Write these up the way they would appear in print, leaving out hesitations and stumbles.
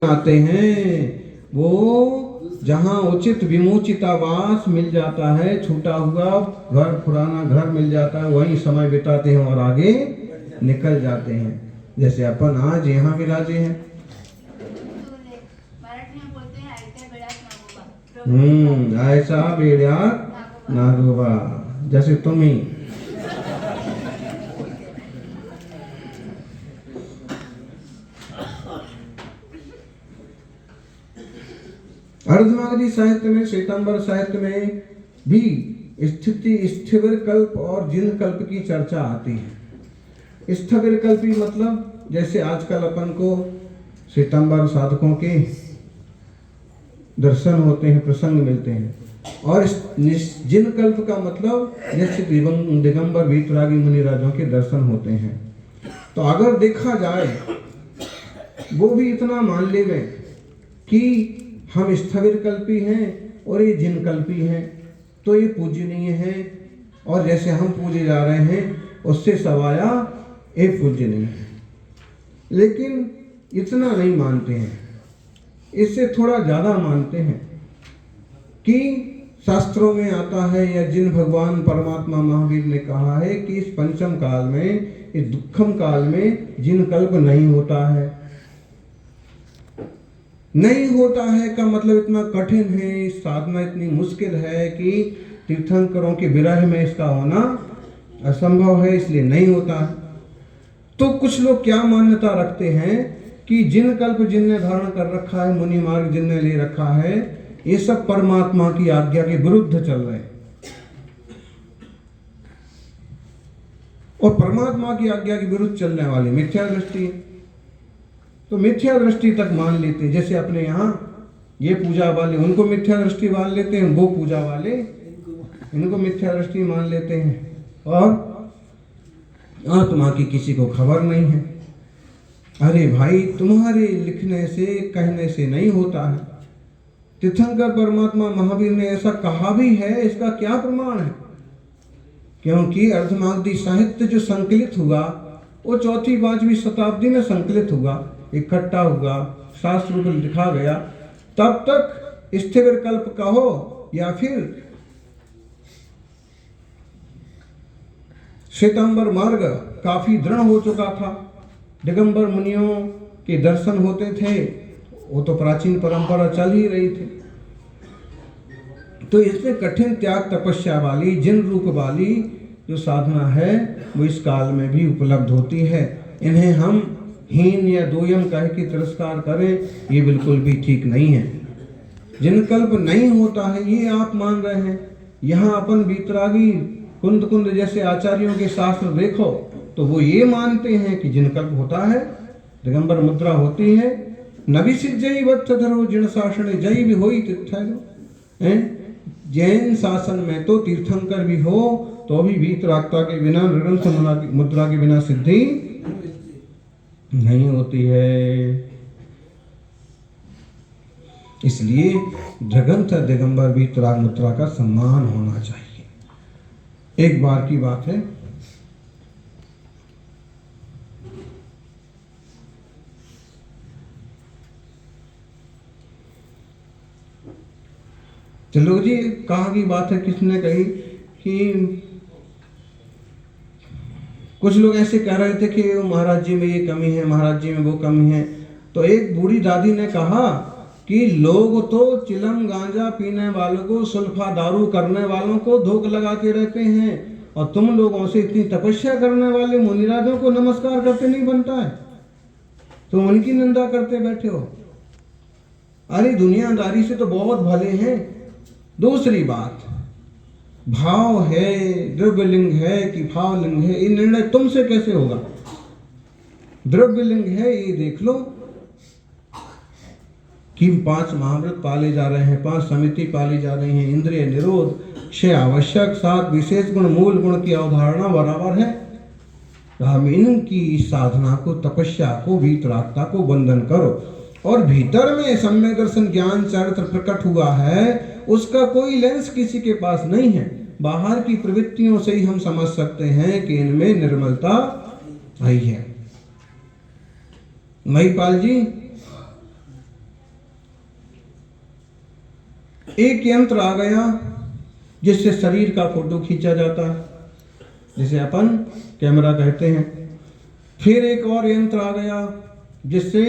आते हैं वो जहाँ उचित विमोचितावास मिल जाता है, छूटा हुआ घर, पुराना घर मिल जाता है, वहीं समय बिताते हैं और आगे निकल जाते हैं। जैसे अपन आज यहाँ विराजे हैं। ऐसा बेड़ा नागोबा, जैसे तुम ही। अर्धनागरी साहित्य में, श्वेतांबर साहित्य में भी स्थिति, स्थिर कल्प और जिन कल्प की चर्चा आती है। स्थिर कल्पी मतलब जैसे आजकल अपन को श्वेतांबर साधकों के दर्शन होते हैं, प्रसंग मिलते हैं। और जिन कल्प का मतलब जैसे दिगंबर वीतरागी मुनिराजों के दर्शन होते हैं। तो अगर देखा जाए वो भी इतना मान लेवे कि हम स्थविर कल्पी हैं और ये जिन कल्पी हैं, तो ये पूजनीय है, और जैसे हम पूजे जा रहे हैं उससे सवाया ये पूज्य नहीं है। लेकिन इतना नहीं मानते हैं, इससे थोड़ा ज़्यादा मानते हैं कि शास्त्रों में आता है या जिन भगवान परमात्मा महावीर ने कहा है कि इस पंचम काल में, इस दुखम काल में जिन कल्प नहीं होता है। नहीं होता है का मतलब इतना कठिन है, साधना इतनी मुश्किल है कि तीर्थंकरों के विरह में इसका होना असंभव है, इसलिए नहीं होता है। तो कुछ लोग क्या मान्यता रखते हैं कि जिन कल्प जिनने धारण कर रखा है, मुनि मार्ग जिनने ले रखा है, ये सब परमात्मा की आज्ञा के विरुद्ध चल रहे हैं और परमात्मा की आज्ञा के विरुद्ध चलने वाली मिथ्या दृष्टि है। तो मिथ्या दृष्टि तक मान लेते हैं। जैसे अपने यहाँ ये पूजा वाले उनको मिथ्या दृष्टि मान लेते हैं, वो पूजा वाले इनको मिथ्या दृष्टि मान लेते हैं, और आत्मा की किसी को खबर नहीं है। अरे भाई, तुम्हारे लिखने से कहने से नहीं होता है। तीर्थंकर परमात्मा महावीर ने ऐसा कहा भी है, इसका क्या प्रमाण है? क्योंकि अर्धनागरी साहित्य जो संकलित हुआ वो 4वीं-5वीं शताब्दी में संकलित हुआ, इकट्ठा हुआ, शास्त्र को लिखा गया। तब तक स्थिर कल्प कहो या फिर श्वेतांबर मार्ग काफी दृढ़ हो चुका था। दिगंबर मुनियों के दर्शन होते थे, वो तो प्राचीन परंपरा चल ही रही थी। तो इसमें कठिन त्याग तपस्या वाली, जिन रूप वाली जो साधना है वो इस काल में भी उपलब्ध होती है। इन्हें हम हीन या दोयम कह के तिरस्कार करें, ये बिल्कुल भी ठीक नहीं है। जिन कल्प नहीं होता है ये आप मान रहे हैं। यहाँ अपन वीतरागी कुंद जैसे आचार्यों के शास्त्र देखो तो वो ये मानते हैं कि जिन कल्प होता है, दिगंबर मुद्रा होती है, नबी सिद्धि वत्थ धरो जिन शासन जय भी होई तीर्थैलो। जैन शासन में तो तीर्थंकर भी हो तो भी वीतरागता के बिना, नृगंथ मुद्रा के बिना सिद्धि नहीं होती है। इसलिए नृगंथ दिगंबर वीतराग मुद्रा का सम्मान होना चाहिए। एक बार की बात है, चलो जी, कहा की बात है, किसने कही कि कुछ लोग ऐसे कह रहे थे कि महाराज जी में ये कमी है, महाराज जी में वो कमी है। तो एक बूढ़ी दादी ने कहा कि लोग तो चिलम गांजा पीने वालों को, सुल्फा दारू करने वालों को धोख लगाते रहते हैं, और तुम लोगों से इतनी तपस्या करने वाले मुनिराजों को नमस्कार करते नहीं बनता है, तुम उनकी निंदा करते बैठे हो। अरे दुनियादारी से तो बहुत भले हैं। दूसरी बात, भाव है, द्रव्यलिंग है कि भावलिंग है, ये निर्णय तुमसे कैसे होगा? द्रव्यलिंग है ये देख लो कि 5 महाव्रत पाले जा रहे हैं, 5 समिति पाली जा रही हैं, इंद्रिय निरोध, 6 आवश्यक, 7 विशेष गुण, मूल गुण की अवधारणा बराबर है। हम इनकी साधना को, तपस्या को, वीतरागता को बंधन करो। और भीतर में सम्यक दर्शन ज्ञान चरित्र प्रकट हुआ है, उसका कोई लेंस किसी के पास नहीं है। बाहर की प्रवृत्तियों से ही हम समझ सकते हैं कि इनमें निर्मलता आई है। महिपाल जी एक यंत्र आ गया जिससे शरीर का फोटो खींचा जाता है, जिसे अपन कैमरा कहते हैं। फिर एक और यंत्र आ गया जिससे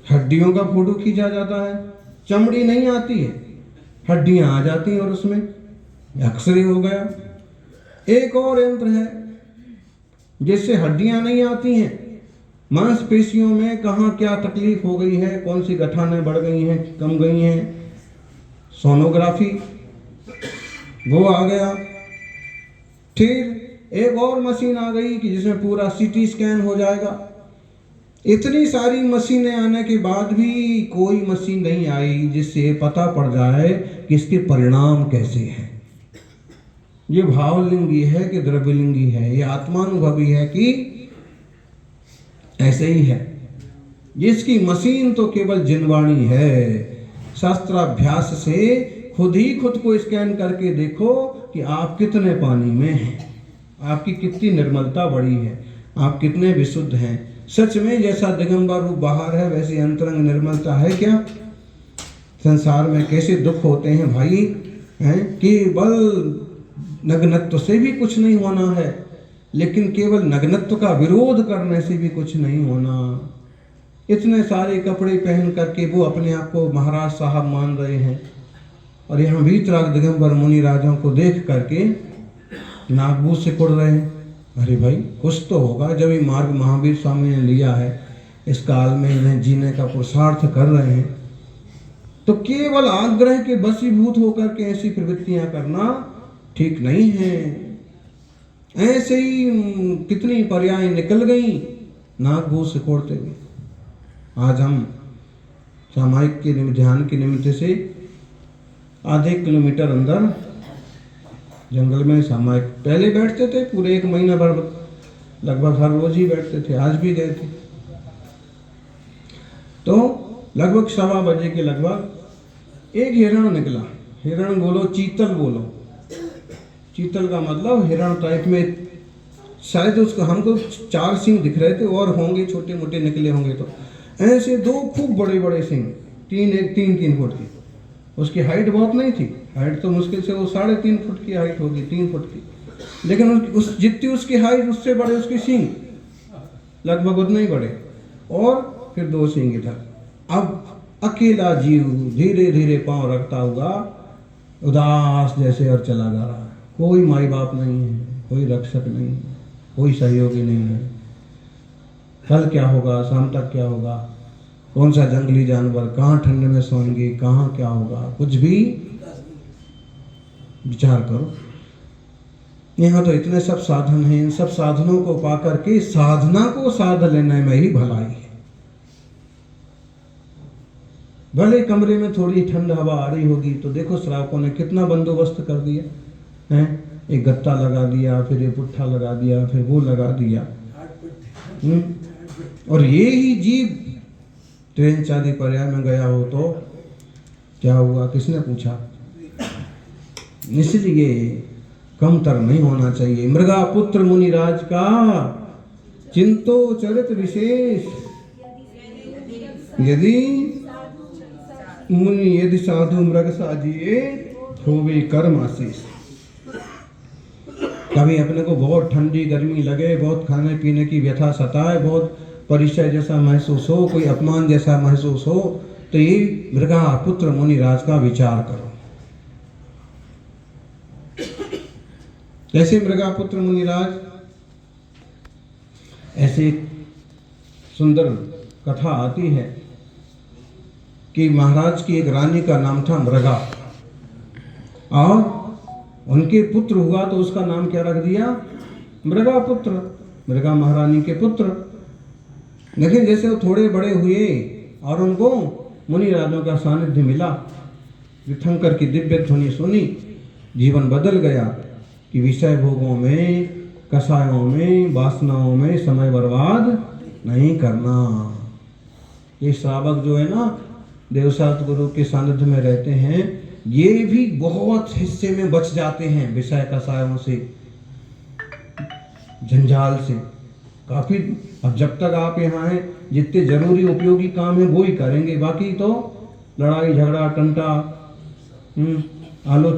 हड्डियों का फोटो खींचा जाता है। चमड़ी नहीं आती है, हड्डियां आ जाती हैं और उसमें एक्सरे हो गया। एक और यंत्र है जिससे हड्डियां नहीं आती हैं, मांसपेशियों में कहाँ क्या तकलीफ हो गई है, कौन सी गठानें बढ़ गई हैं, कम गई हैं, सोनोग्राफी, वो आ गया। फिर एक और मशीन आ गई कि जिसमें पूरा सीटी स्कैन हो जाएगा। इतनी सारी मशीनें आने के बाद भी कोई मशीन नहीं आई जिससे पता पड़ जाए कि इसके परिणाम कैसे हैं। ये भावलिंगी है कि द्रव्यलिंगी है, ये आत्मानुभवी है कि ऐसे ही है। जिसकी मशीन तो केवल जिनवाणी है। शास्त्राभ्यास से खुद ही खुद को स्कैन करके देखो कि आप कितने पानी में हैं, आपकी कितनी निर्मलता बढ़ी है, आप कितने विशुद्ध हैं। सच में जैसा दिगंबर रूप बाहर है वैसी अंतरंग निर्मलता है क्या? संसार में कैसे दुख होते हैं भाई, हैं? केवल नग्नत्व से भी कुछ नहीं होना है, लेकिन केवल नग्नत्व का विरोध करने से भी कुछ नहीं होना। इतने सारे कपड़े पहन करके वो अपने आप को महाराज साहब मान रहे हैं, और यहाँ वीतराग दिगंबर मुनि राजाओं को देख करके नागबूझ से कुड़ रहे हैं। अरे भाई कुछ तो होगा, जब ये मार्ग महावीर स्वामी ने लिया है, इस काल में इन्हें जीने का पुरुषार्थ कर रहे हैं, तो केवल आग्रह के वशीभूत होकर के ऐसी प्रवृत्तियां करना ठीक नहीं है। ऐसे ही कितनी पर्याय निकल गई नागबूझ से कोड़ते हुए। आज हम सामायिक के ध्यान के निमित्त से आधे किलोमीटर अंदर जंगल में सामायिक पहले बैठते थे, पूरे 1 महीना भर लगभग हर रोज ही बैठते थे, आज भी गए थे। तो लगभग 7:15 बजे के लगभग एक हिरण निकला। हिरण बोलो, चीतल बोलो, चीतल का मतलब हिरण टाइप में, शायद उसको हमको 4 सिंह दिख रहे थे, और होंगे छोटे मोटे निकले होंगे। तो ऐसे 2 खूब बड़े बड़े सिंह, 3 फुट की। उसकी हाइट बहुत नहीं थी, हाइट तो मुश्किल से वो 3.5 फुट की हाइट होगी, 3 फुट की, लेकिन उस जितनी उसकी हाइट उससे बड़े उसके सींग, लगभग उतने ही बड़े, और फिर 2 सींग इधर। अब अकेला जीव धीरे धीरे पांव रखता हुआ उदास जैसे और चला जा रहा है। कोई माई बाप नहीं है, कोई रक्षक नहीं है, कोई सहयोगी नहीं है। कल क्या होगा, शाम तक क्या होगा, कौन सा जंगली जानवर, कहाँ ठंड में सोएंगे, कहाँ क्या होगा, कुछ भी विचार करो। यहाँ तो इतने सब साधन हैं, इन सब साधनों को पाकर के साधना को साध लेने में ही भलाई है। भले कमरे में थोड़ी ठंड हवा आ रही होगी, तो देखो श्रावकों ने कितना बंदोबस्त कर दिया है। एक गत्ता लगा दिया, फिर एक पुट्ठा लगा दिया, फिर वो लगा दिया। और ये ही जीव ट्रेन शादी पर्याय में गया हो तो क्या हुआ, किसने पूछा? इसलिए कमतर नहीं होना चाहिए। मृगा पुत्र मुनिराज का चिंतो चरित विशेष, यदि साधु मृग साजिए होवे कर्म आशीष। कभी अपने को बहुत ठंडी गर्मी लगे, बहुत खाने पीने की व्यथा सताए, बहुत परिचय जैसा महसूस हो, कोई अपमान जैसा महसूस हो, तो ये मृगा पुत्र मुनिराज का विचार करो। कैसे मृगा पुत्र मुनिराज? ऐसे सुंदर कथा आती है कि महाराज की एक रानी का नाम था मृगा, और उनके पुत्र हुआ तो उसका नाम क्या रख दिया? मृगा पुत्र, मृगा महारानी के पुत्र। लेकिन जैसे वो थोड़े बड़े हुए और उनको मुनिराजों का सानिध्य मिला, तीर्थंकर की दिव्य ध्वनि सुनी, जीवन बदल गया कि विषय भोगों में, कसायों में, वासनाओं में समय बर्बाद नहीं करना। ये श्रावक जो है ना, देवसात गुरु के सानिध्य में रहते हैं, ये भी बहुत हिस्से में बच जाते हैं विषय कसायों से, जंजाल से काफी। अब जब तक आप यहाँ हैं, जितने जरूरी उपयोगी काम है वो ही करेंगे, बाकी तो लड़ाई झगड़ा टंटा, आलोचना